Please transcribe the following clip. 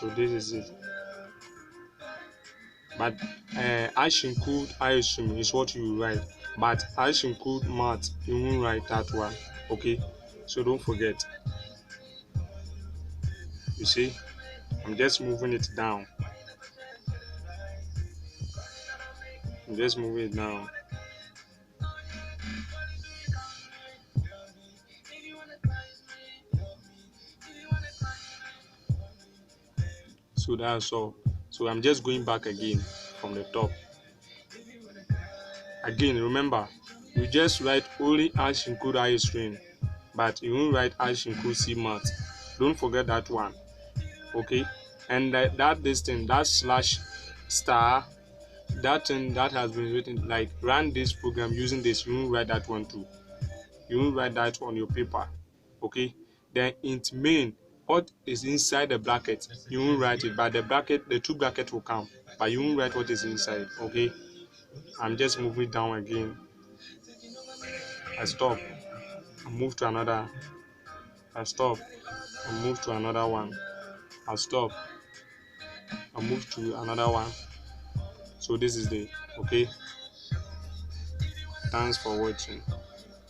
So this is it. But hash include I assume is what you write, but hash include math, you won't write that one. Okay, so don't forget. You see, I'm just moving it down. I'm just moving it down. So that's all. So I'm just going back again from the top. Again, remember, you just write only hash include I string, but you won't write hash include C math. Don't forget that one. Okay, and this thing, that slash star, that thing that has been written, like run this program using this, you won't write that one too. You won't write that on your paper. Okay, then int main, what is inside the bracket, you won't write it, but the two brackets will come, but you won't write what is inside. Okay, I'm just moving down again. I stop, I move to another, I stop, I move to another one, I stop, I move to another one. So this is the okay. Thanks for watching.